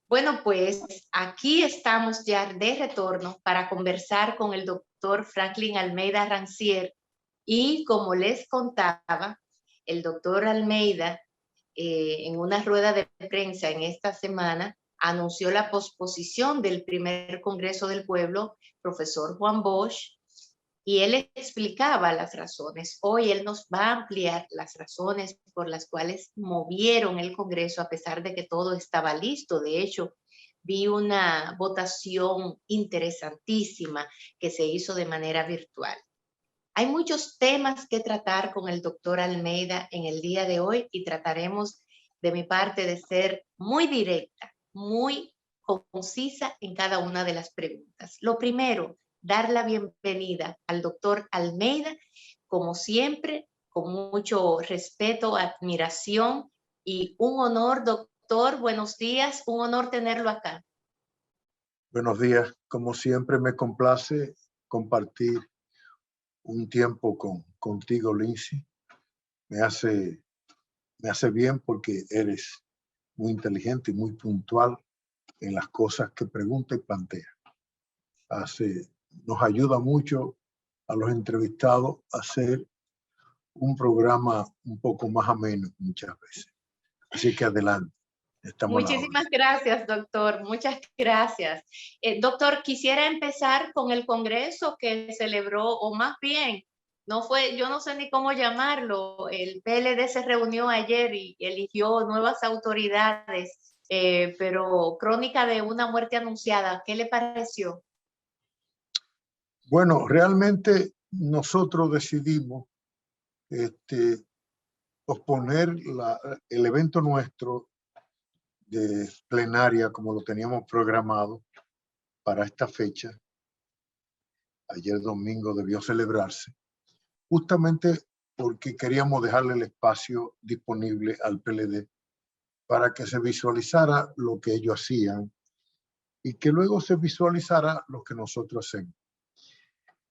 Bueno, pues aquí estamos ya de retorno para conversar con el doctor Franklin Almeida Rancière. Y como les contaba, el doctor Almeida, en una rueda de prensa en esta semana, anunció la posposición del primer Congreso del Pueblo, profesor Juan Bosch, y él explicaba las razones. Hoy él nos va a ampliar las razones por las cuales movieron el Congreso a pesar de que todo estaba listo. De hecho, vi una votación interesantísima que se hizo de manera virtual. Hay muchos temas que tratar con el doctor Almeida en el día de hoy y trataremos de mi parte de ser muy directa, muy concisa en cada una de las preguntas. Lo primero, dar la bienvenida al doctor Almeida, como siempre, con mucho respeto, admiración y un honor, doctor. Buenos días, un honor tenerlo acá. Buenos días, como siempre me complace compartir un tiempo contigo, Lindsay. Me hace bien porque eres muy inteligente y muy puntual en las cosas que pregunta y plantea. Nos ayuda mucho a los entrevistados a hacer un programa un poco más ameno muchas veces. Así que adelante. Muchísimas gracias, doctor. Muchas gracias. Doctor, quisiera empezar con el Congreso que celebró, o más bien, no fue, yo no sé ni cómo llamarlo, el PLD se reunió ayer y eligió nuevas autoridades, pero crónica de una muerte anunciada. ¿Qué le pareció? Bueno, realmente nosotros decidimos posponer el evento nuestro de plenaria como lo teníamos programado para esta fecha. Ayer domingo debió celebrarse, justamente porque queríamos dejarle el espacio disponible al PLD para que se visualizara lo que ellos hacían y que luego se visualizara lo que nosotros hacemos.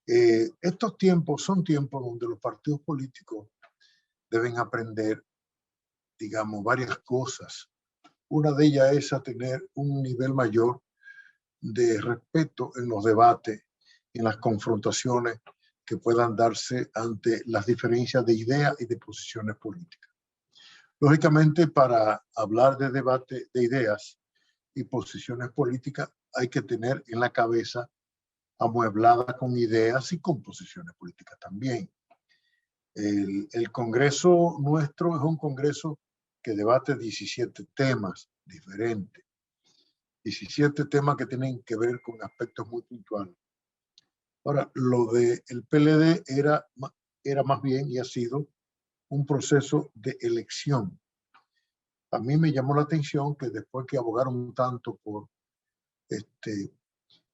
Estos tiempos son tiempos donde los partidos políticos deben aprender, digamos, varias cosas. Una de ellas es a tener un nivel mayor de respeto en los debates, en las confrontaciones que puedan darse ante las diferencias de ideas y de posiciones políticas. Lógicamente, para hablar de debate de ideas y posiciones políticas, hay que tener en la cabeza amueblada con ideas y con posiciones políticas también. El Congreso nuestro es un Congreso que debate 17 temas diferentes. 17 temas que tienen que ver con aspectos muy puntuales. Ahora, lo del PLD era más bien y ha sido un proceso de elección. A mí me llamó la atención que después que abogaron tanto por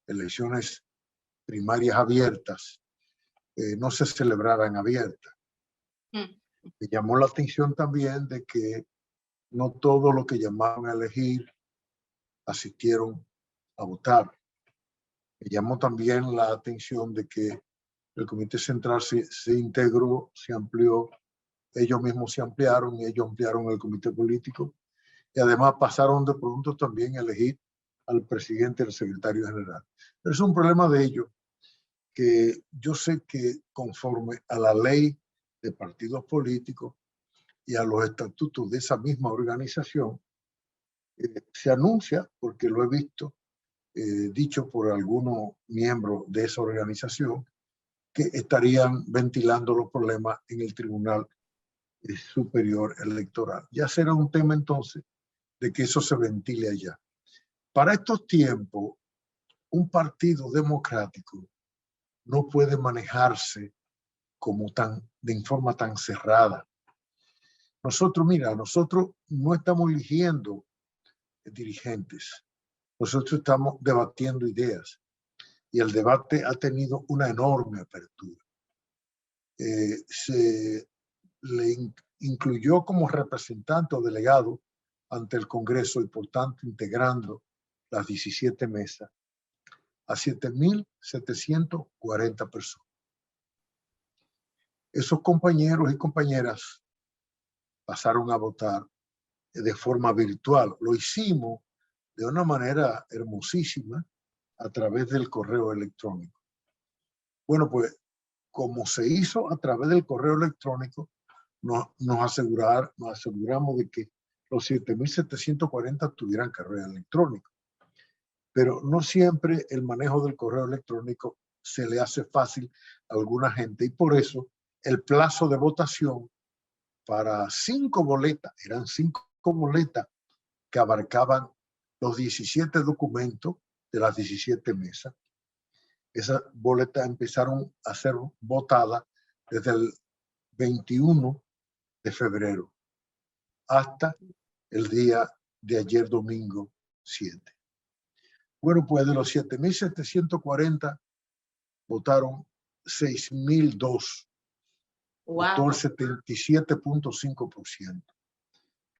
elecciones primarias abiertas, no se celebraran abiertas. Me llamó la atención también de que no todos los que llamaron a elegir asistieron a votar. Me llamó también la atención de que el Comité Central se integró, se amplió, ellos mismos se ampliaron y ellos ampliaron el Comité Político y además pasaron de pronto también a elegir al presidente y al secretario general. Pero es un problema de ellos que yo sé que conforme a la ley de partidos políticos y a los estatutos de esa misma organización, se anuncia, porque lo he visto, dicho por algunos miembros de esa organización, que estarían ventilando los problemas en el Tribunal Superior Electoral. Ya será un tema entonces de que eso se ventile allá. Para estos tiempos, un partido democrático no puede manejarse en forma tan cerrada. Nosotros no estamos eligiendo dirigentes, nosotros estamos debatiendo ideas y el debate ha tenido una enorme apertura. Se le incluyó como representante o delegado ante el Congreso y por tanto integrando las 17 mesas a 7.740 personas. Esos compañeros y compañeras pasaron a votar de forma virtual. Lo hicimos de una manera hermosísima a través del correo electrónico. Bueno, pues como se hizo a través del correo electrónico, nos aseguramos de que los 7,740 tuvieran correo electrónico. Pero no siempre el manejo del correo electrónico se le hace fácil a alguna gente, y por eso el plazo de votación para 5 boletas, eran 5 boletas que abarcaban los 17 documentos de las 17 mesas. Esas boletas empezaron a ser votadas desde el 21 de febrero hasta el día de ayer, domingo 7. Bueno, pues de los 7,740 votaron 6,002. Wow. Votó el 77.5%,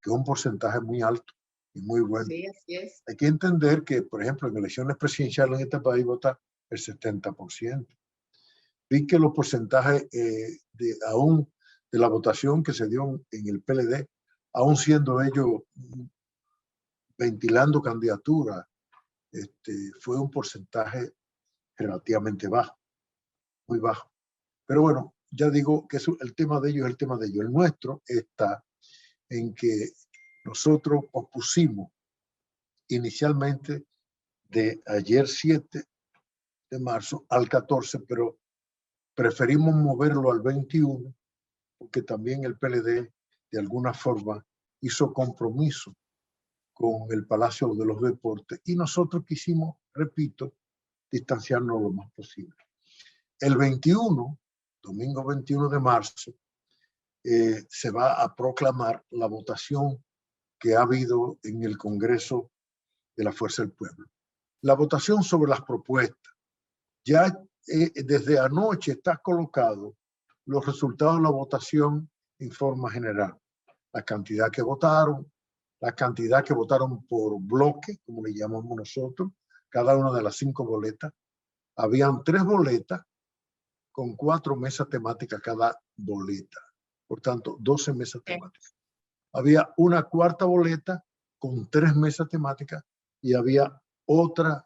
que es un porcentaje muy alto y muy bueno. Sí, así es. Hay que entender que, por ejemplo, en elecciones presidenciales en este país vota el 70%. Vi que los porcentajes aún de la votación que se dio en el PLD, aún siendo ellos ventilando candidaturas, fue un porcentaje relativamente bajo, muy bajo. Pero bueno, ya digo que el tema de ellos es el tema de ellos. El nuestro está en que nosotros opusimos inicialmente de ayer 7 de marzo al 14, pero preferimos moverlo al 21 porque también el PLD de alguna forma hizo compromiso con el Palacio de los Deportes y nosotros quisimos, repito, distanciarnos lo más posible. El 21, domingo 21 de marzo, se va a proclamar la votación que ha habido en el Congreso de la Fuerza del Pueblo. La votación sobre las propuestas. Ya desde anoche está colocado los resultados de la votación en forma general. La cantidad que votaron, la cantidad que votaron por bloque, como le llamamos nosotros, cada una de las 5 boletas. Habían 3 boletas con 4 mesas temáticas cada boleta. Por tanto, 12 mesas temáticas. Había una cuarta boleta con 3 mesas temáticas y había otra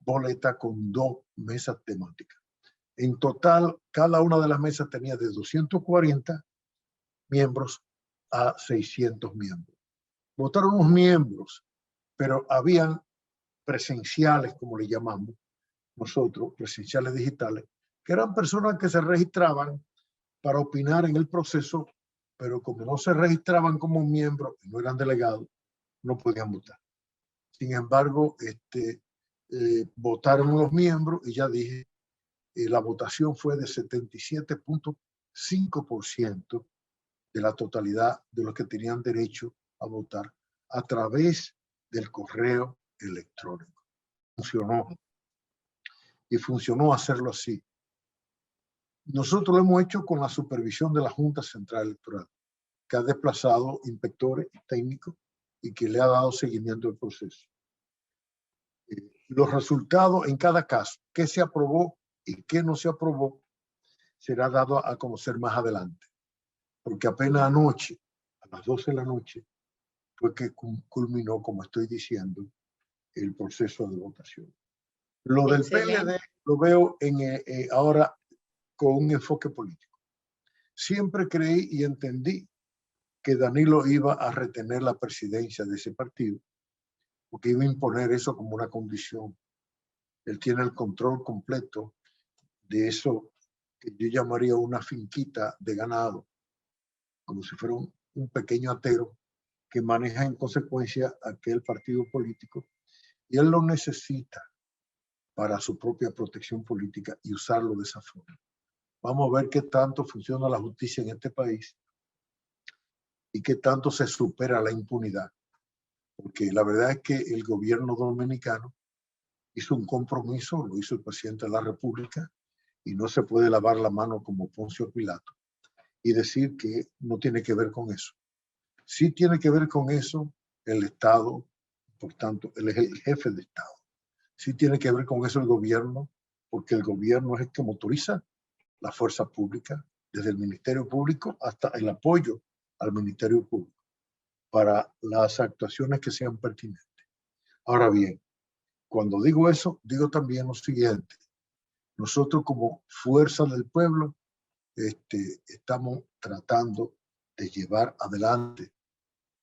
boleta con 2 mesas temáticas. En total, cada una de las mesas tenía de 240 miembros a 600 miembros. Votaron unos miembros, pero habían presenciales, como le llamamos nosotros, presenciales digitales, que eran personas que se registraban para opinar en el proceso, pero como no se registraban como miembros y no eran delegados, no podían votar. Sin embargo, votaron los miembros y ya dije, la votación fue de 77.5% de la totalidad de los que tenían derecho a votar a través del correo electrónico. Funcionó. Y funcionó hacerlo así. Nosotros lo hemos hecho con la supervisión de la Junta Central Electoral, que ha desplazado inspectores técnicos y que le ha dado seguimiento al proceso. Los resultados en cada caso, qué se aprobó y qué no se aprobó, será dado a conocer más adelante. Porque apenas anoche, a las 12 de la noche, fue que culminó, como estoy diciendo, el proceso de votación. Lo del PLD lo veo ahora con un enfoque político. Siempre creí y entendí que Danilo iba a retener la presidencia de ese partido, porque iba a imponer eso como una condición. Él tiene el control completo de eso que yo llamaría una finquita de ganado, como si fuera un pequeño atero que maneja en consecuencia aquel partido político, y él lo necesita para su propia protección política y usarlo de esa forma. Vamos a ver qué tanto funciona la justicia en este país y qué tanto se supera la impunidad. Porque la verdad es que el gobierno dominicano hizo un compromiso, lo hizo el presidente de la República, y no se puede lavar la mano como Poncio Pilato y decir que no tiene que ver con eso. Sí tiene que ver con eso el Estado, por tanto, él es el jefe de Estado. Sí tiene que ver con eso el gobierno, porque el gobierno es el que motoriza la fuerza pública, desde el Ministerio Público hasta el apoyo al Ministerio Público para las actuaciones que sean pertinentes. Ahora bien, cuando digo eso, digo también lo siguiente. Nosotros como fuerza del pueblo estamos tratando de llevar adelante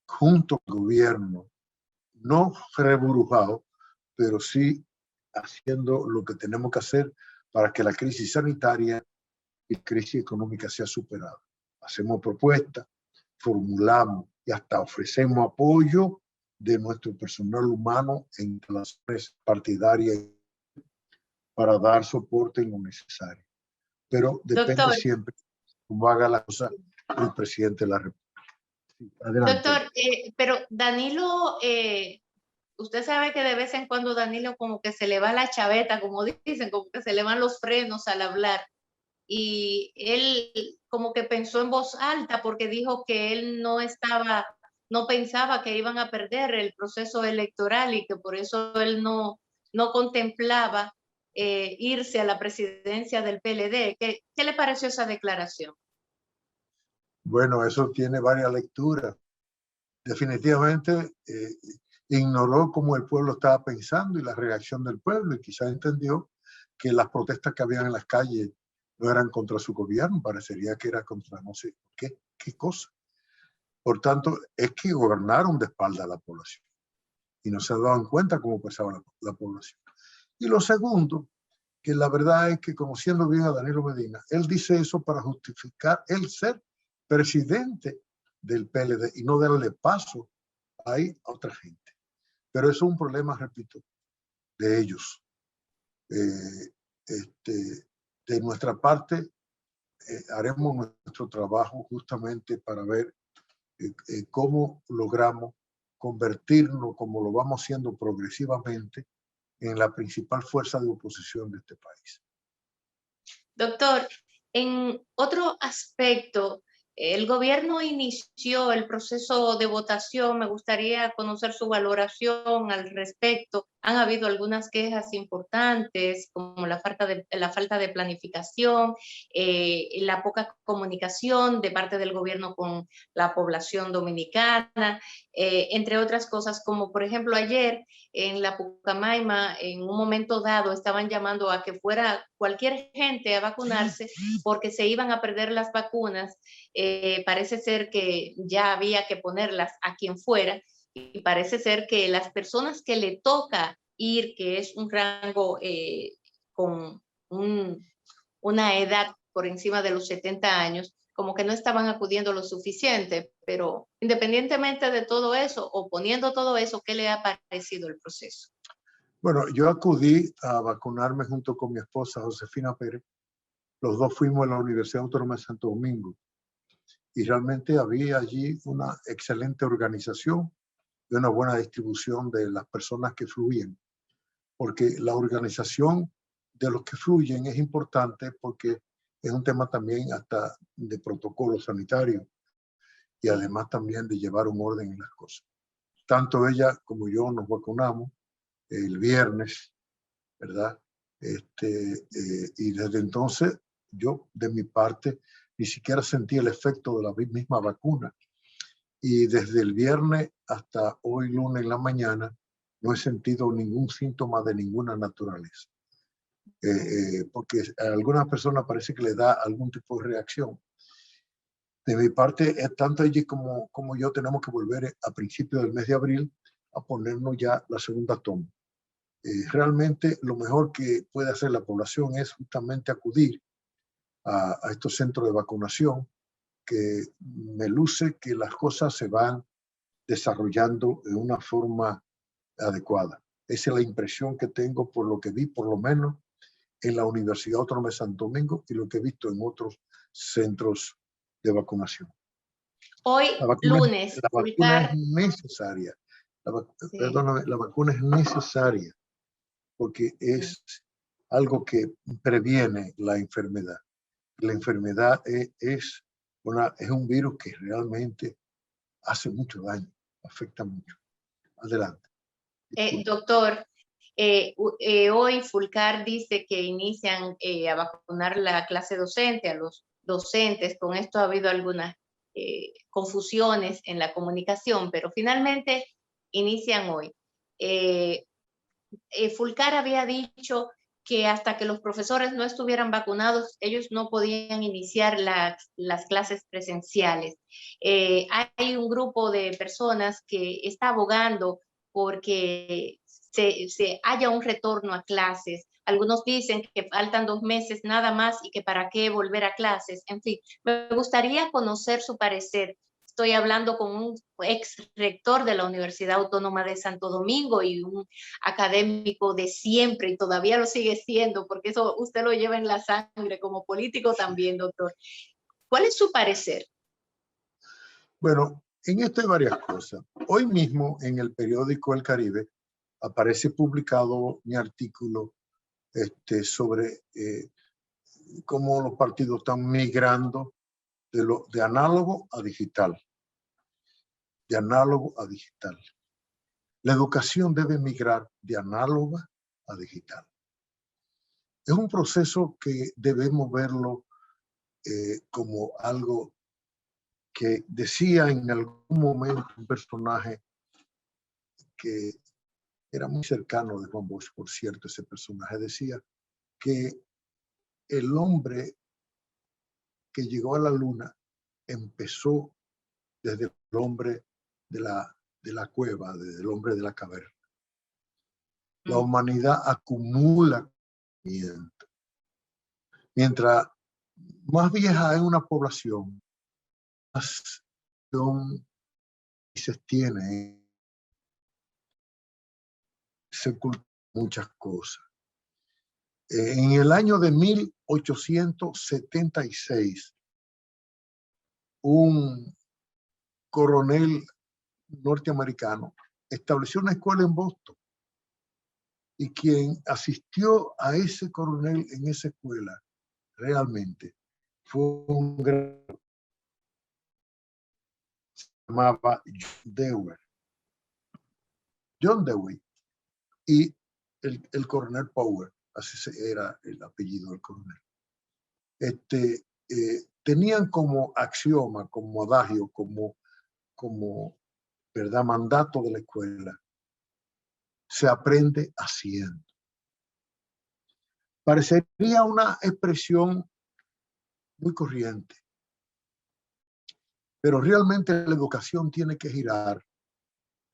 junto al gobierno, no reburujado, pero sí haciendo lo que tenemos que hacer para que la crisis sanitaria y la crisis económica sea superada. Hacemos propuestas, formulamos y hasta ofrecemos apoyo de nuestro personal humano en instalaciones partidarias para dar soporte en lo necesario. Pero depende Doctor, siempre cómo haga la cosa el presidente de la República. Adelante. doctor, pero Danilo, usted sabe que de vez en cuando Danilo como que se le va la chaveta, como dicen, como que se le van los frenos al hablar. Y él como que pensó en voz alta porque dijo que él no pensaba que iban a perder el proceso electoral y que por eso él no contemplaba irse a la presidencia del PLD. ¿Qué le pareció esa declaración? Bueno, eso tiene varias lecturas. Definitivamente ignoró cómo el pueblo estaba pensando y la reacción del pueblo, y quizás entendió que las protestas que habían en las calles no eran contra su gobierno, parecería que era contra no sé qué cosa. Por tanto, es que gobernaron de espalda a la población y no se daban cuenta cómo pensaba la población. Y lo segundo, que la verdad es que, conociendo bien a Danilo Medina, él dice eso para justificar el ser presidente del PLD y no darle paso ahí a otra gente. Pero eso es un problema, repito, de ellos. De nuestra parte, haremos nuestro trabajo justamente para ver cómo logramos convertirnos, como lo vamos haciendo progresivamente, en la principal fuerza de oposición de este país. Doctor, en otro aspecto, el gobierno inició el proceso de votación. Me gustaría conocer su valoración al respecto. Han habido algunas quejas importantes, como la falta de planificación, la poca comunicación de parte del gobierno con la población dominicana, entre otras cosas, como por ejemplo ayer en la Pucamaima, en un momento dado, estaban llamando a que fuera cualquier gente a vacunarse porque se iban a perder las vacunas. Parece ser que ya había que ponerlas a quien fuera y parece ser que las personas que le toca ir, que es un rango con una edad por encima de los 70 años, como que no estaban acudiendo lo suficiente, pero independientemente de todo eso o poniendo todo eso, ¿qué le ha parecido el proceso? Bueno, yo acudí a vacunarme junto con mi esposa Josefina Pérez. Los dos fuimos a la Universidad Autónoma de Santo Domingo y realmente había allí una excelente organización y una buena distribución de las personas que fluían, porque la organización de los que fluyen es importante porque es un tema también hasta de protocolo sanitario y además también de llevar un orden en las cosas. Tanto ella como yo nos vacunamos el viernes, ¿verdad? Y desde entonces yo, de mi parte, ni siquiera sentí el efecto de la misma vacuna. Y desde el viernes hasta hoy lunes en la mañana no he sentido ningún síntoma de ninguna naturaleza. Porque a algunas personas parece que le da algún tipo de reacción. De mi parte, tanto ella como yo tenemos que volver a principios del mes de abril a ponernos ya la segunda toma. Realmente lo mejor que puede hacer la población es justamente acudir a estos centros de vacunación, que me luce que las cosas se van desarrollando de una forma adecuada. Esa es la impresión que tengo por lo que vi, por lo menos en la Universidad Autónoma de Santo Domingo y lo que he visto en otros centros de vacunación. Hoy, lunes, La vacuna es necesaria. sí. Perdóname, la vacuna es necesaria porque es algo que previene la enfermedad. La enfermedad es un virus que realmente hace mucho daño, afecta mucho. Adelante. Doctor, hoy Fulcar dice que inician a vacunar la clase docente, a los docentes. Con esto ha habido algunas confusiones en la comunicación, pero finalmente inician hoy. Fulcar había dicho que hasta que los profesores no estuvieran vacunados, ellos no podían iniciar las clases presenciales. Hay un grupo de personas que está abogando porque se haya un retorno a clases. Algunos dicen que faltan 2 meses nada más y que para qué volver a clases. En fin, me gustaría conocer su parecer. Estoy hablando con un ex rector de la Universidad Autónoma de Santo Domingo y un académico de siempre, y todavía lo sigue siendo, porque eso usted lo lleva en la sangre como político también, doctor. ¿Cuál es su parecer? Bueno, en esto hay varias cosas. Hoy mismo en el periódico El Caribe aparece publicado mi artículo sobre cómo los partidos están migrando de análogo a digital. De análogo a digital. La educación debe migrar de análoga a digital. Es un proceso que debemos verlo como algo que decía en algún momento un personaje que era muy cercano de Juan Bosch, por cierto. Ese personaje decía que el hombre que llegó a la luna empezó desde el hombre de la cueva, desde el hombre de la caverna. La humanidad acumula conocimiento. Mientras más vieja es una población, más se tiene, se ocultan muchas cosas. En el año de 1876, un coronel norteamericano estableció una escuela en Boston, y quien asistió a ese coronel en esa escuela realmente fue un gran, se llamaba John Dewey. John Dewey y el coronel Power, así era el apellido del coronel. Tenían como axioma, como adagio, como ¿verdad? Mandato de la escuela: se aprende haciendo. Parecería una expresión muy corriente, pero realmente la educación tiene que girar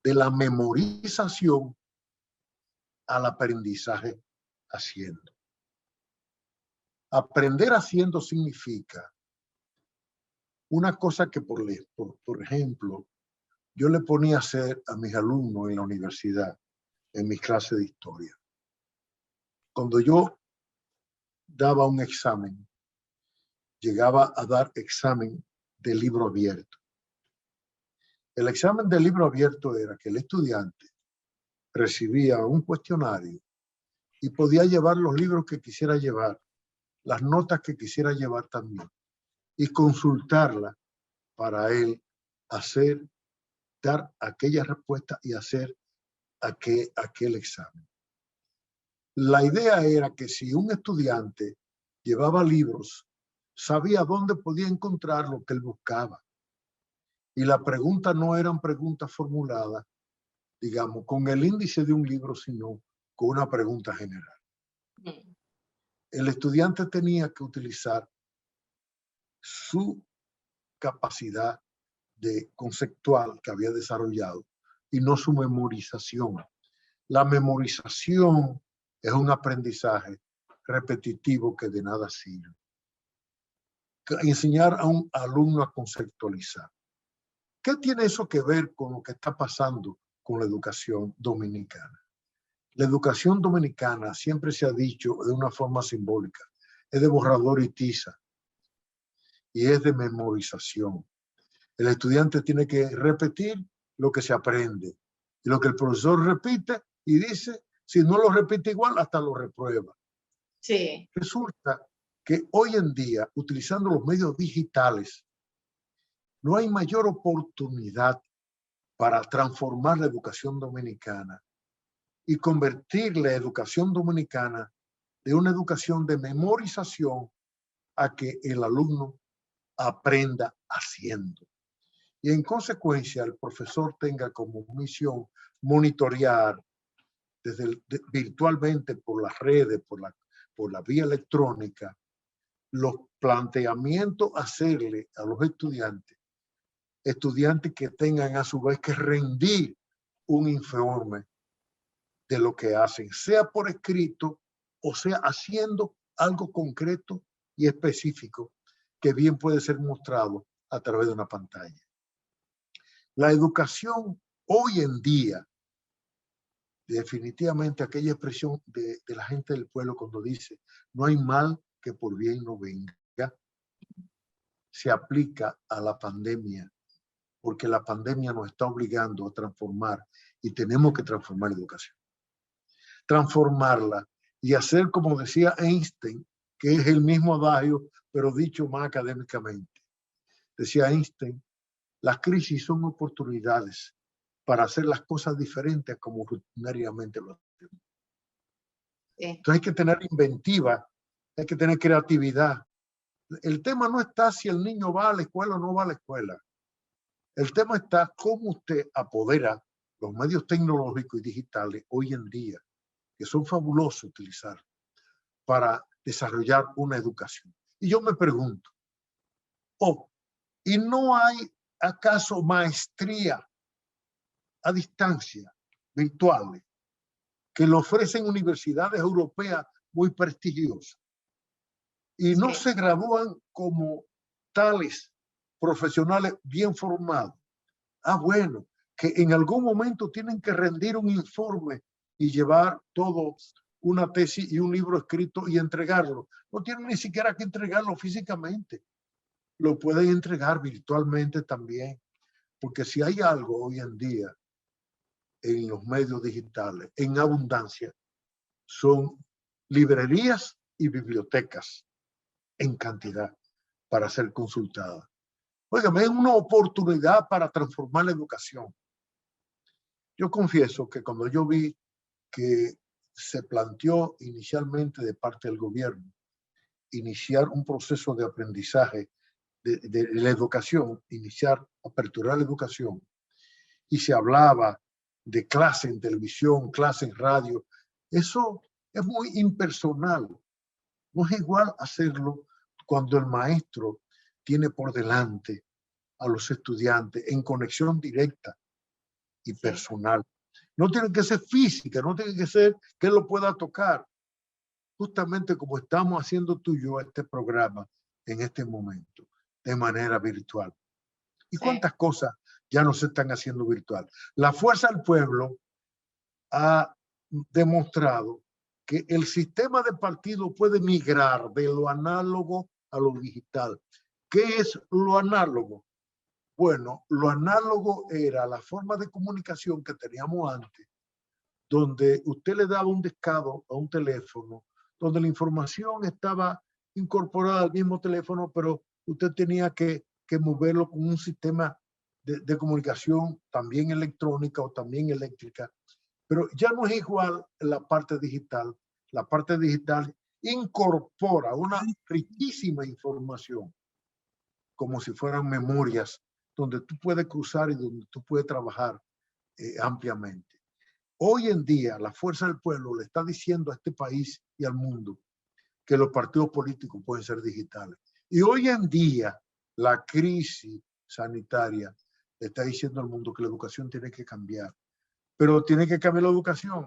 de la memorización al aprendizaje haciendo. Aprender haciendo significa una cosa que, por ejemplo, yo le ponía a hacer a mis alumnos en la universidad, en mis clases de historia. Cuando yo daba un examen, llegaba a dar examen de libro abierto. El examen de libro abierto era que el estudiante recibía un cuestionario y podía llevar los libros que quisiera llevar, las notas que quisiera llevar también, y consultarla para él dar aquella respuesta y hacer aquel examen. La idea era que si un estudiante llevaba libros, sabía dónde podía encontrar lo que él buscaba. Y la pregunta no eran preguntas formuladas, digamos, con el índice de un libro, sino con una pregunta general. El estudiante tenía que utilizar su capacidad conceptual que había desarrollado y no su memorización. La memorización es un aprendizaje repetitivo que de nada sirve. Enseñar a un alumno a conceptualizar. ¿Qué tiene eso que ver con lo que está pasando con la educación dominicana? La educación dominicana, siempre se ha dicho de una forma simbólica, es de borrador y tiza, y es de memorización. El estudiante tiene que repetir lo que se aprende, y lo que el profesor repite y dice, si no lo repite igual, hasta lo reprueba. Sí. Resulta que hoy en día, utilizando los medios digitales, no hay mayor oportunidad para transformar la educación dominicana y convertir la educación dominicana de una educación de memorización a que el alumno aprenda haciendo. Y en consecuencia el profesor tenga como misión monitorear, virtualmente por las redes, por la vía electrónica, los planteamientos hacerle a los estudiantes que tengan a su vez que rendir un informe de lo que hacen, sea por escrito o sea haciendo algo concreto y específico que bien puede ser mostrado a través de una pantalla. La educación hoy en día, definitivamente aquella expresión de la gente del pueblo cuando dice no hay mal que por bien no venga, se aplica a la pandemia, porque la pandemia nos está obligando a transformar y tenemos que transformar la educación. Transformarla y hacer, como decía Einstein, que es el mismo adagio, pero dicho más académicamente. Decía Einstein, las crisis son oportunidades para hacer las cosas diferentes como rutinariamente lo hacemos. Entonces hay que tener inventiva, hay que tener creatividad. El tema no está si el niño va a la escuela o no va a la escuela. El tema está cómo usted apodera los medios tecnológicos y digitales hoy en día, que son fabulosos utilizar para desarrollar una educación. Y yo me pregunto, ¿y no hay acaso maestría a distancia, virtuales, que lo ofrecen universidades europeas muy prestigiosas y no se gradúan como tales profesionales bien formados? Bueno, que en algún momento tienen que rendir un informe y llevar todo una tesis y un libro escrito y entregarlo. No tienen ni siquiera que entregarlo físicamente. Lo pueden entregar virtualmente también. Porque si hay algo hoy en día en los medios digitales en abundancia, son librerías y bibliotecas en cantidad para ser consultadas. Óigame, es una oportunidad para transformar la educación. Yo confieso que cuando yo vi que se planteó inicialmente de parte del gobierno iniciar un proceso de aprendizaje de la educación, aperturar la educación, y se hablaba de clase en televisión, clase en radio, eso es muy impersonal. No es igual hacerlo cuando el maestro tiene por delante a los estudiantes en conexión directa y personal. No tiene que ser física, no tiene que ser que él lo pueda tocar, justamente como estamos haciendo tú y yo este programa en este momento, de manera virtual. ¿Y cuántas cosas ya no se están haciendo virtual? La Fuerza del Pueblo ha demostrado que el sistema de partido puede migrar de lo análogo a lo digital. ¿Qué es lo análogo? Bueno, lo análogo era la forma de comunicación que teníamos antes, donde usted le daba un descado a un teléfono, donde la información estaba incorporada al mismo teléfono, pero usted tenía que moverlo con un sistema de comunicación también electrónica o también eléctrica. Pero ya no es igual la parte digital. La parte digital incorpora una riquísima información, como si fueran memorias, donde tú puedes cruzar y donde tú puedes trabajar ampliamente. Hoy en día, la Fuerza del Pueblo le está diciendo a este país y al mundo que los partidos políticos pueden ser digitales. Y hoy en día, la crisis sanitaria le está diciendo al mundo que la educación tiene que cambiar. Pero tiene que cambiar la educación.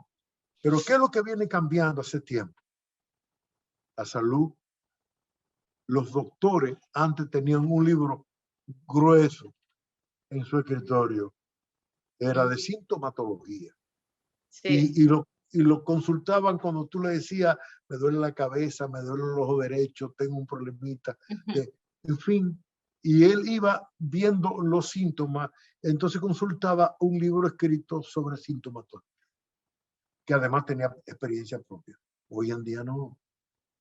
Pero ¿qué es lo que viene cambiando hace tiempo? La salud. Los doctores antes tenían un libro grueso en su escritorio. Era de sintomatología. Y lo consultaban cuando tú le decías, me duele la cabeza, me duele el ojo derecho, tengo un problemita. En fin, y él iba viendo los síntomas, entonces consultaba un libro escrito sobre sintomatología, que además tenía experiencia propia. Hoy en día no.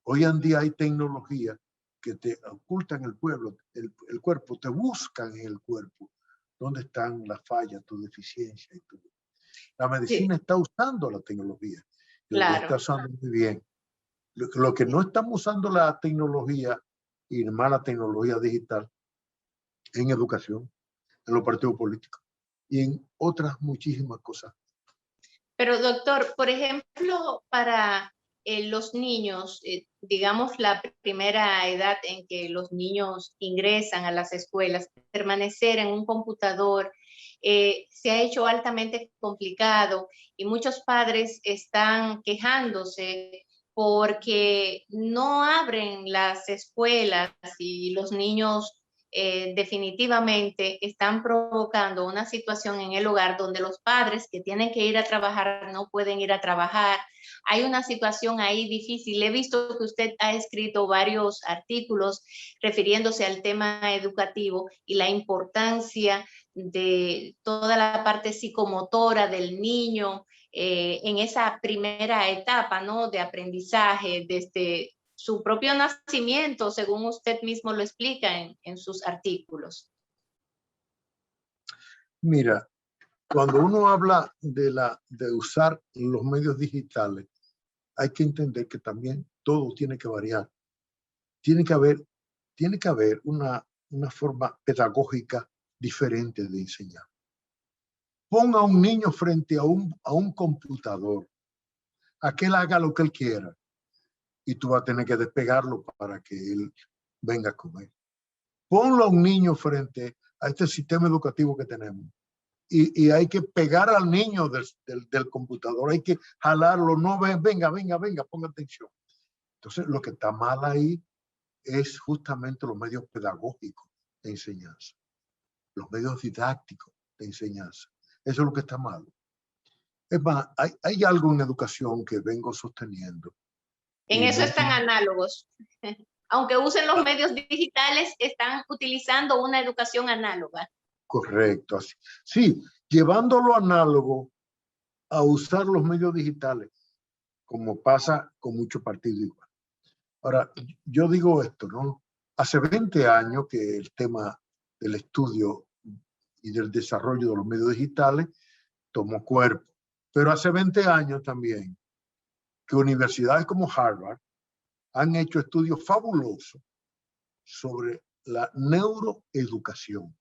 Hoy en día hay tecnología que te ocultan el cuerpo, te buscan en el cuerpo, dónde están las fallas, tu deficiencia y todo. La medicina está usando la tecnología. Lo está usando muy bien. Lo que no estamos usando la tecnología y más la tecnología digital en educación, en los partidos políticos y en otras muchísimas cosas. Pero doctor, por ejemplo, para los niños, digamos la primera edad en que los niños ingresan a las escuelas, permanecer en un computador se ha hecho altamente complicado y muchos padres están quejándose porque no abren las escuelas y los niños definitivamente están provocando una situación en el hogar donde los padres que tienen que ir a trabajar no pueden ir a trabajar. Hay una situación ahí difícil. He visto que usted ha escrito varios artículos refiriéndose al tema educativo y la importancia de toda la parte psicomotora del niño en esa primera etapa, ¿no? De aprendizaje, desde su propio nacimiento, según usted mismo lo explica en sus artículos. Mira, cuando uno habla de usar los medios digitales, hay que entender que también todo tiene que variar. Tiene que haber una forma pedagógica diferente de enseñar. Ponga a un niño frente a un computador, a que él haga lo que él quiera, y tú vas a tener que despegarlo para que él venga a comer. Ponlo a un niño frente a este sistema educativo que tenemos y hay que pegar al niño del computador, hay que jalarlo, no venga, ponga atención. Entonces, lo que está mal ahí es justamente los medios pedagógicos de enseñanza, los medios didácticos de enseñanza. Eso es lo que está mal. Es más, hay algo en educación que vengo sosteniendo. En eso están análogos. Aunque usen los medios digitales, están utilizando una educación análoga. Correcto. Así. Sí, llevándolo análogo a usar los medios digitales, como pasa con muchos partidos igual. Ahora, yo digo esto, ¿no? Hace 20 años que el tema del estudio y del desarrollo de los medios digitales tomó cuerpo. Pero hace 20 años también que universidades como Harvard han hecho estudios fabulosos sobre la neuroeducación.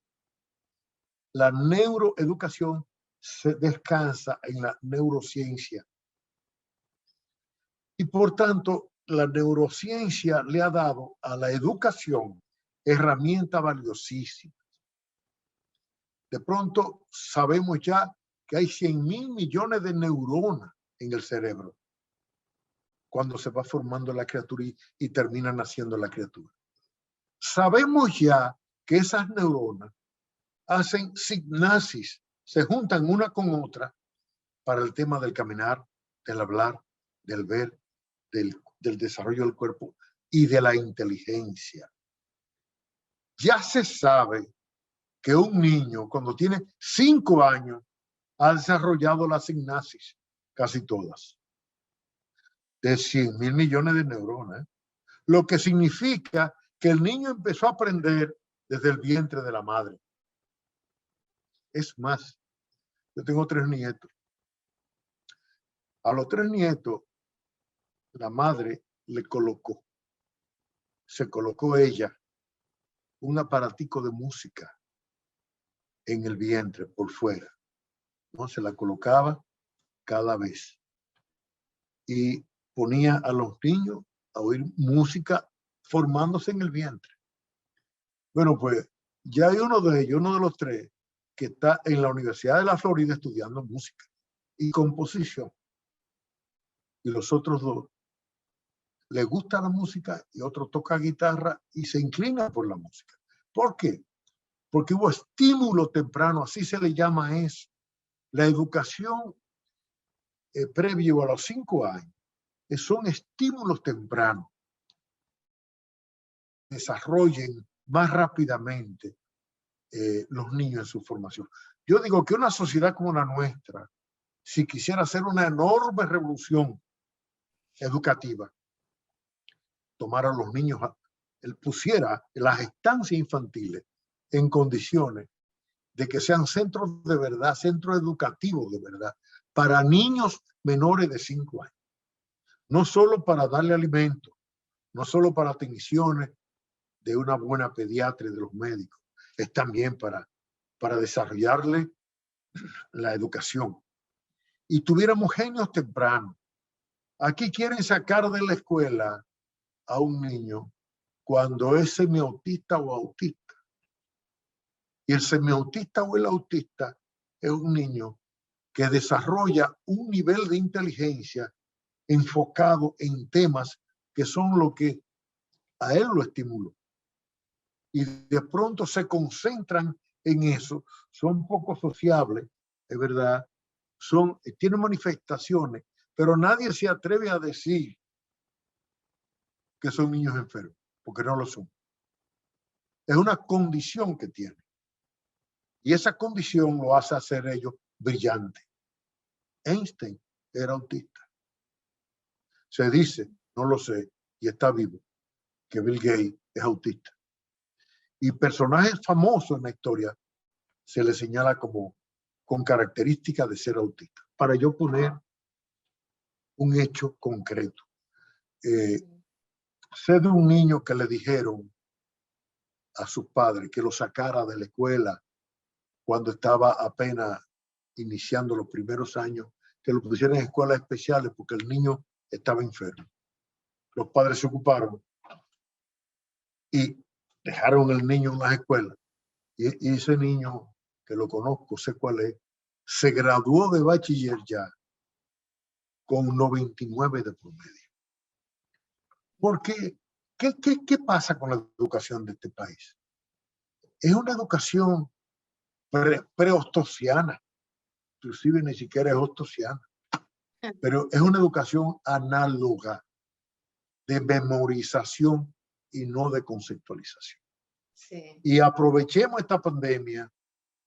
La neuroeducación se descansa en la neurociencia. Y por tanto, la neurociencia le ha dado a la educación herramientas valiosísimas. De pronto sabemos ya que hay 100.000 millones de neuronas en el cerebro cuando se va formando la criatura y termina naciendo la criatura. Sabemos ya que esas neuronas hacen sinapsis, se juntan una con otra para el tema del caminar, del hablar, del ver, del desarrollo del cuerpo y de la inteligencia. Ya se sabe que un niño cuando tiene 5 años ha desarrollado la sinapsis, casi todas, de 100.000 millones de neuronas, lo que significa que el niño empezó a aprender desde el vientre de la madre. Es más, yo tengo 3 nietos. A los 3 nietos, la madre se colocó ella un aparatico de música en el vientre por fuera, ¿no? Se la colocaba cada vez y ponía a los niños a oír música formándose en el vientre. Bueno, pues ya hay uno de ellos, uno de los 3, que está en la Universidad de la Florida estudiando música y composición. Y los otros 2 les gusta la música y otro toca guitarra y se inclina por la música. ¿Por qué? Porque hubo estímulo temprano, así se le llama a eso. La educación previo a los 5 años son estímulos tempranos. Desarrollen más rápidamente los niños en su formación. Yo digo que una sociedad como la nuestra, si quisiera hacer una enorme revolución educativa, tomara a los niños, pusiera las estancias infantiles en condiciones de que sean centros de verdad, centros educativos de verdad, para niños menores de 5 años. No solo para darle alimento, no solo para atenciones de una buena pediatra y de los médicos, es también para desarrollarle la educación. y tuviéramos genios tempranos. Aquí quieren sacar de la escuela a un niño cuando es semiautista o autista. Y el semiautista o el autista es un niño que desarrolla un nivel de inteligencia enfocado en temas que son lo que a él lo estimuló. Y de pronto se concentran en eso, son poco sociables, es verdad, tienen manifestaciones, pero nadie se atreve a decir que son niños enfermos, porque no lo son. Es una condición que tienen. Y esa condición lo hace hacer ellos brillantes. Einstein era autista. Se dice, no lo sé, y está vivo, que Bill Gates es autista. Y personajes famosos en la historia se les señala como con características de ser autista. Para yo poner un hecho concreto. Sé de un niño que le dijeron a sus padres que lo sacara de la escuela cuando estaba apenas iniciando los primeros años, que lo pusieran en escuelas especiales porque el niño estaba enfermo. Los padres se ocuparon y dejaron el niño en las escuelas. Y ese niño, que lo conozco, sé cuál es, se graduó de bachiller ya con 99 de promedio. Porque, ¿qué pasa con la educación de este país? Es una educación pre-ostosiana, inclusive ni siquiera es ostosiana, pero es una educación análoga de memorización y no de conceptualización. Sí. Y aprovechemos esta pandemia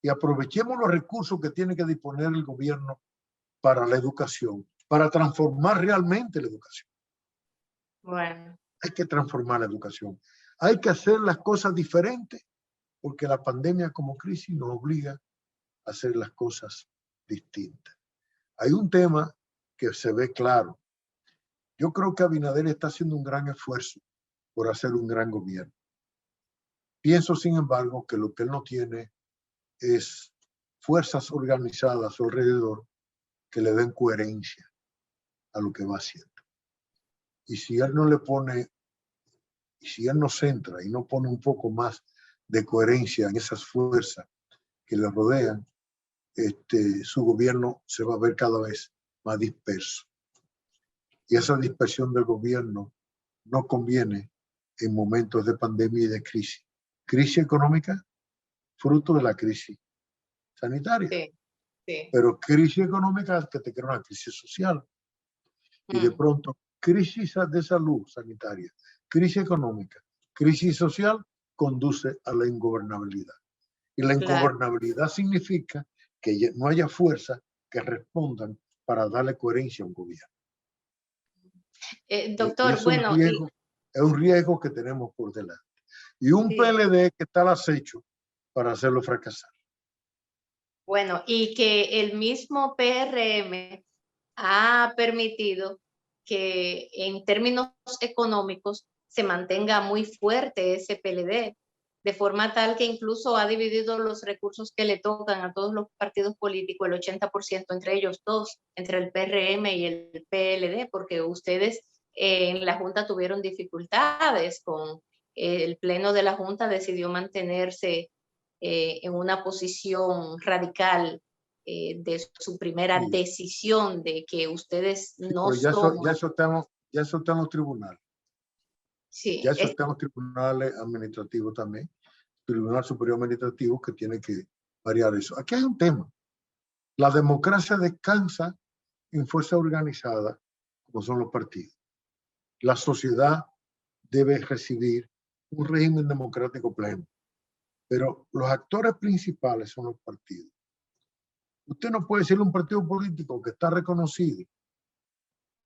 y aprovechemos los recursos que tiene que disponer el gobierno para la educación, para transformar realmente la educación. Bueno. Hay que transformar la educación. Hay que hacer las cosas diferentes porque la pandemia como crisis nos obliga a hacer las cosas distintas. Hay un tema que se ve claro. Yo creo que Abinader está haciendo un gran esfuerzo por hacer un gran gobierno. Pienso, sin embargo, que lo que él no tiene es fuerzas organizadas a su alrededor que le den coherencia a lo que va haciendo. Y si él no le pone, y si él no centra y no pone un poco más de coherencia en esas fuerzas que le rodean, su gobierno se va a ver cada vez más disperso. Y esa dispersión del gobierno no conviene en momentos de pandemia y de crisis. Crisis económica, fruto de la crisis sanitaria. Sí, sí. Pero crisis económica es que te crea una crisis social. Y de pronto, crisis de salud sanitaria, crisis económica, crisis social, conduce a la ingobernabilidad. Y la ingobernabilidad significa que no haya fuerzas que respondan para darle coherencia a un gobierno. Doctor, bueno. Es un riesgo que tenemos por delante. Y un PLD que está al acecho para hacerlo fracasar. Bueno, y que el mismo PRM ha permitido que en términos económicos se mantenga muy fuerte ese PLD, de forma tal que incluso ha dividido los recursos que le tocan a todos los partidos políticos, el 80% entre ellos dos, entre el PRM y el PLD, porque ustedes en la Junta tuvieron dificultades con el Pleno de la Junta decidió mantenerse en una posición radical de su primera decisión de que ustedes no son... Ya eso está en los tribunales. Sí, ya eso está en los tribunales administrativos también. Tribunal Superior Administrativo que tiene que variar eso. Aquí hay un tema. La democracia descansa en fuerza organizada, como son los partidos. La sociedad debe recibir un régimen democrático pleno, pero los actores principales son los partidos. Usted no puede decirle a un partido político que está reconocido,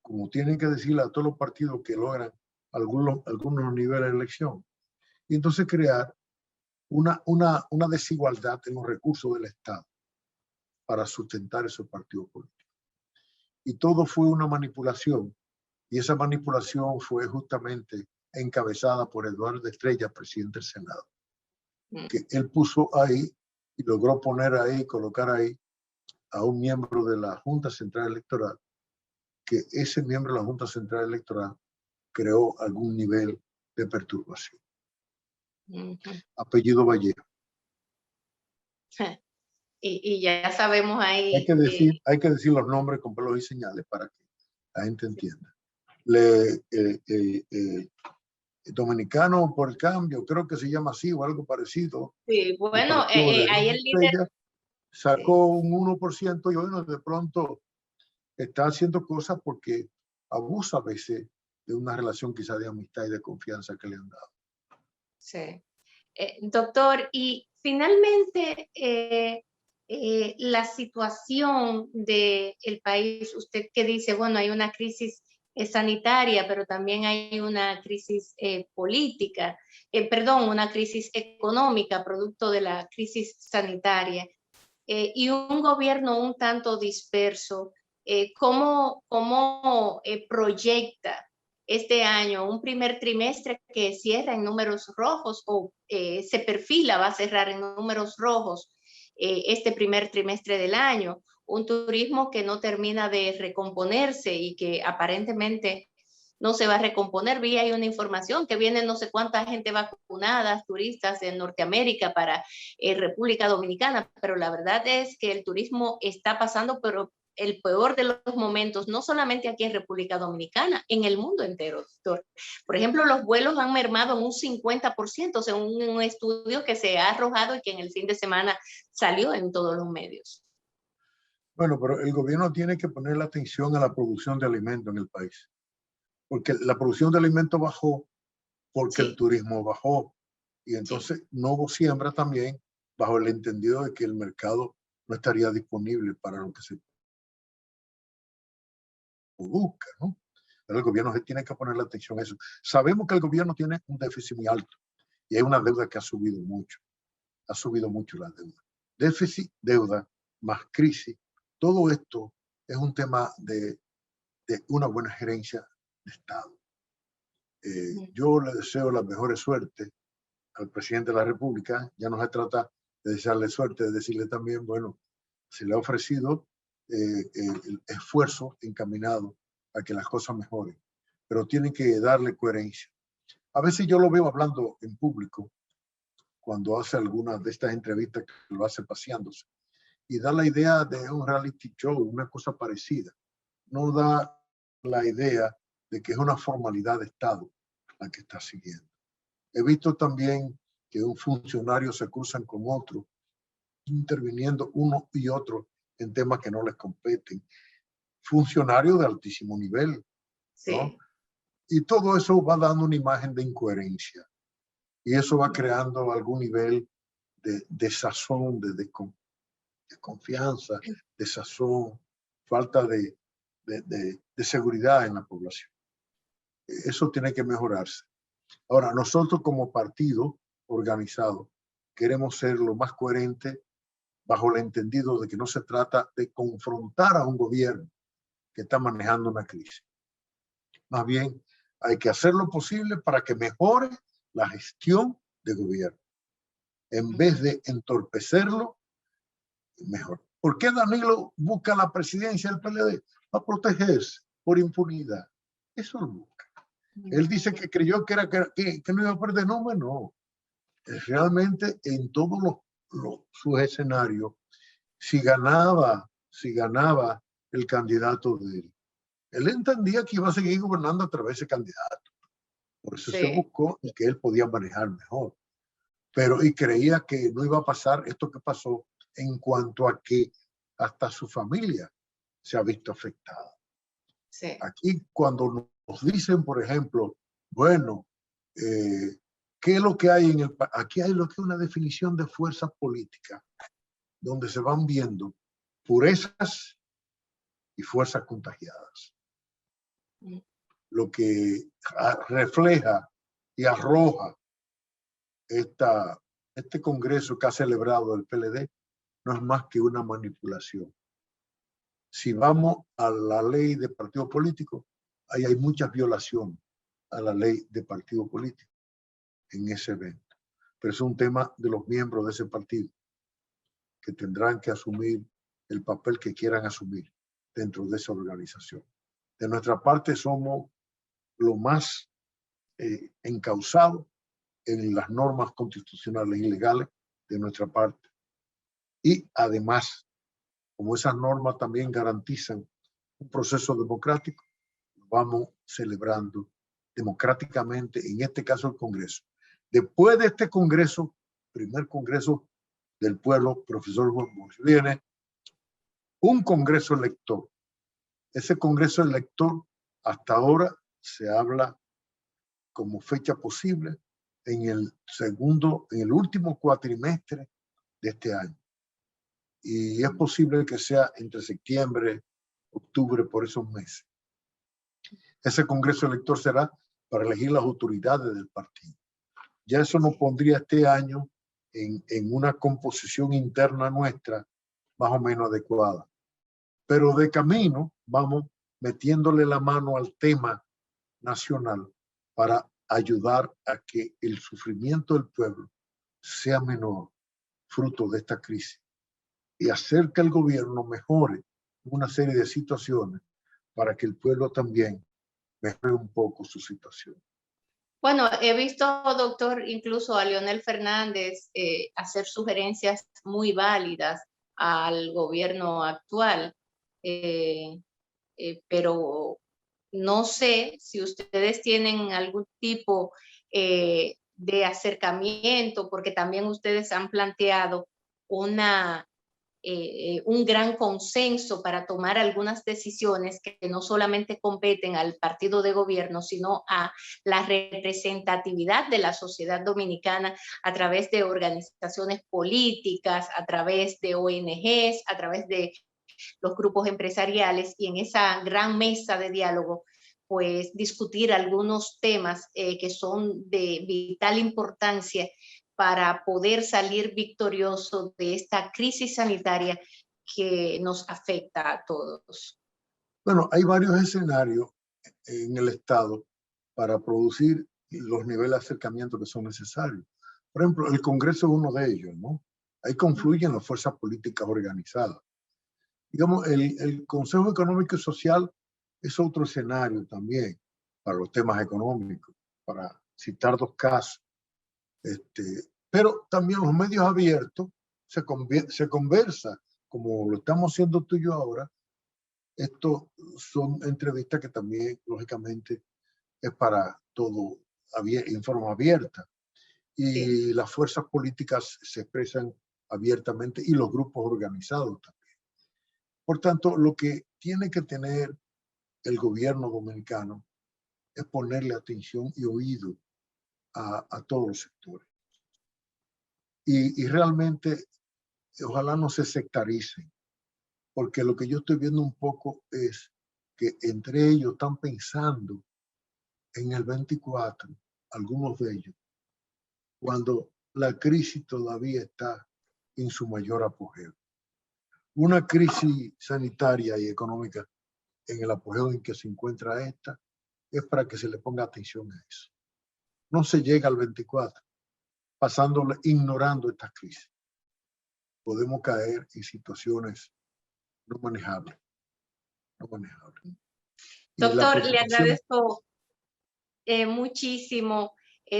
como tienen que decirle a todos los partidos que logran algunos niveles de elección, y entonces crear una desigualdad en los recursos del Estado para sustentar esos partidos políticos. Y todo fue una manipulación, y esa manipulación fue justamente encabezada por Eduardo Estrella, presidente del Senado, que él puso ahí y logró poner ahí, colocar ahí a un miembro de la Junta Central Electoral que ese miembro de la Junta Central Electoral creó algún nivel de perturbación. Apellido Vallejo. Y ya sabemos ahí. Hay que decir los nombres con pelos y señales para que la gente entienda. Dominicano por el Cambio, creo que se llama así o algo parecido. Sí, bueno, ahí el líder sacó un 1% y bueno, de pronto está haciendo cosas porque abusa a veces de una relación quizá de amistad y de confianza que le han dado. Sí. Doctor, y finalmente la situación del país, usted que dice, bueno, hay una crisis sanitaria, pero también hay una crisis política, perdón, una crisis económica producto de la crisis sanitaria, y un gobierno un tanto disperso. ¿Cómo proyecta este año un primer trimestre que cierra en números rojos o se perfila, va a cerrar en números rojos este primer trimestre del año? Un turismo que no termina de recomponerse y que aparentemente no se va a recomponer. Vi ahí una información que viene no sé cuánta gente vacunada, turistas en Norteamérica para República Dominicana, pero la verdad es que el turismo está pasando por el peor de los momentos, no solamente aquí en República Dominicana, en el mundo entero, doctor. Por ejemplo, los vuelos han mermado en un 50%, según un estudio que se ha arrojado y que en el fin de semana salió en todos los medios. Bueno, pero el gobierno tiene que poner la atención a la producción de alimentos en el país, porque la producción de alimentos bajó porque el turismo bajó y entonces no hubo siembra también bajo el entendido de que el mercado no estaría disponible para lo que se produzca, ¿no? Pero el gobierno tiene que poner la atención a eso. Sabemos que el gobierno tiene un déficit muy alto y hay una deuda que ha subido mucho la deuda. Déficit, deuda, más crisis, todo esto es un tema de una buena gerencia de Estado. Yo le deseo la mejor suerte al presidente de la República. Ya no se trata de desearle suerte, de decirle también, bueno, se le ha ofrecido el esfuerzo encaminado a que las cosas mejoren, pero tienen que darle coherencia. A veces yo lo veo hablando en público, cuando hace algunas de estas entrevistas que lo hace paseándose, y da la idea de un reality show, una cosa parecida. No da la idea de que es una formalidad de Estado la que está siguiendo. He visto también que un funcionario se cruzan con otro, interviniendo uno y otro en temas que no les competen. Funcionarios de altísimo nivel, ¿no? Sí. Y todo eso va dando una imagen de incoherencia. Y eso va creando algún nivel de desazón, de confianza, desazón, falta de seguridad en la población. Eso tiene que mejorarse. Ahora, nosotros como partido organizado queremos ser lo más coherente bajo el entendido de que no se trata de confrontar a un gobierno que está manejando una crisis. Más bien, hay que hacer lo posible para que mejore la gestión de gobierno. En vez de entorpecerlo, mejor. ¿Por qué Danilo busca la presidencia del PLD? Para protegerse por impunidad. Eso lo busca. Él dice que creyó que no iba a perder nombre, no. Realmente en todos sus escenarios, si ganaba el candidato de él entendía que iba a seguir gobernando a través de ese candidato. Por eso se buscó el que él podía manejar mejor. Pero y creía que no iba a pasar esto que pasó en cuanto a que hasta su familia se ha visto afectada. Sí. Aquí cuando nos dicen, por ejemplo, bueno, ¿qué es lo que hay en el país? Aquí hay lo que es una definición de fuerza política, donde se van viendo purezas y fuerzas contagiadas. Lo que refleja y arroja este congreso que ha celebrado el PLD no es más que una manipulación. Si vamos a la ley de partido político, ahí hay muchas violaciones a la ley de partido político en ese evento. Pero es un tema de los miembros de ese partido que tendrán que asumir el papel que quieran asumir dentro de esa organización. De nuestra parte somos lo más encauzado en las normas constitucionales y legales de nuestra parte. Y además, como esas normas también garantizan un proceso democrático, lo vamos celebrando democráticamente, en este caso el Congreso. Después de este Congreso, primer Congreso del pueblo, profesor Bosch, viene un Congreso elector. Ese Congreso elector hasta ahora se habla como fecha posible en el último cuatrimestre de este año. Y es posible que sea entre septiembre, octubre, por esos meses. Ese Congreso elector será para elegir las autoridades del partido. Ya eso nos pondría este año en una composición interna nuestra más o menos adecuada. Pero de camino vamos metiéndole la mano al tema nacional para ayudar a que el sufrimiento del pueblo sea menor fruto de esta crisis y hacer que el gobierno mejore una serie de situaciones para que el pueblo también mejore un poco su situación. Bueno, he visto, doctor, incluso a Leonel Fernández hacer sugerencias muy válidas al gobierno actual, pero no sé si ustedes tienen algún tipo de acercamiento, porque también ustedes han planteado un gran consenso para tomar algunas decisiones que no solamente competen al partido de gobierno, sino a la representatividad de la sociedad dominicana a través de organizaciones políticas, a través de ONGs, a través de los grupos empresariales, y en esa gran mesa de diálogo pues discutir algunos temas que son de vital importancia para poder salir victorioso de esta crisis sanitaria que nos afecta a todos. Bueno, hay varios escenarios en el Estado para producir los niveles de acercamiento que son necesarios. Por ejemplo, el Congreso es uno de ellos, ¿no? Ahí confluyen las fuerzas políticas organizadas. Digamos, el Consejo Económico y Social es otro escenario también para los temas económicos, para citar dos casos. Pero también los medios abiertos se conversa, como lo estamos haciendo tú y yo ahora. Estos son entrevistas que también, lógicamente, es para todo en forma abierta. Y Sí. las fuerzas políticas se expresan abiertamente y los grupos organizados también. Por tanto, lo que tiene que tener el gobierno dominicano es ponerle atención y oído a todos los sectores. Y realmente, ojalá no se sectaricen, porque lo que yo estoy viendo un poco es que entre ellos están pensando en el 24, algunos de ellos, cuando la crisis todavía está en su mayor apogeo. Una crisis sanitaria y económica en el apogeo en que se encuentra esta es para que se le ponga atención a eso. No se llega al 24 ignorando estas crisis. Podemos caer en situaciones no manejables. No manejables. Doctor, le agradezco muchísimo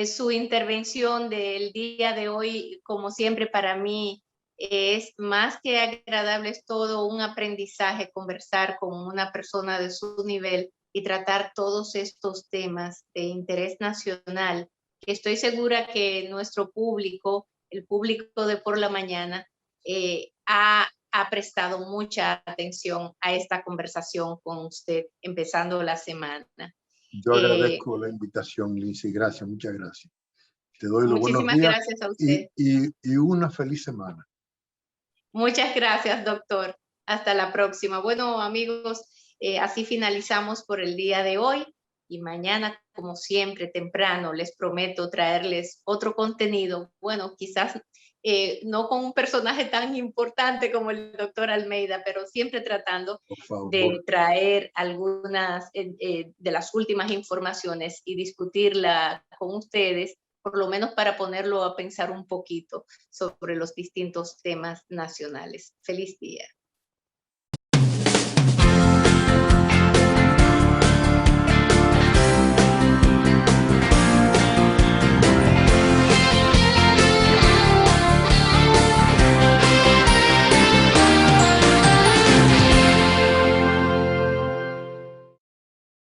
su intervención del día de hoy. Como siempre, para mí es más que agradable, es todo un aprendizaje conversar con una persona de su nivel y tratar todos estos temas de interés nacional, que estoy segura que nuestro público, el público de Por la Mañana, ha prestado mucha atención a esta conversación con usted, empezando la semana. Yo agradezco la invitación, Lindsay. Gracias, muchas gracias. Te doy los buenos Muchísimas días gracias a usted. y una feliz semana. Muchas gracias, doctor. Hasta la próxima. Bueno, amigos, así finalizamos por el día de hoy y mañana, como siempre, temprano, les prometo traerles otro contenido. Bueno, quizás no con un personaje tan importante como el doctor Almeida, pero siempre tratando de traer algunas de las últimas informaciones y discutirla con ustedes, por lo menos para ponerlo a pensar un poquito sobre los distintos temas nacionales. Feliz día.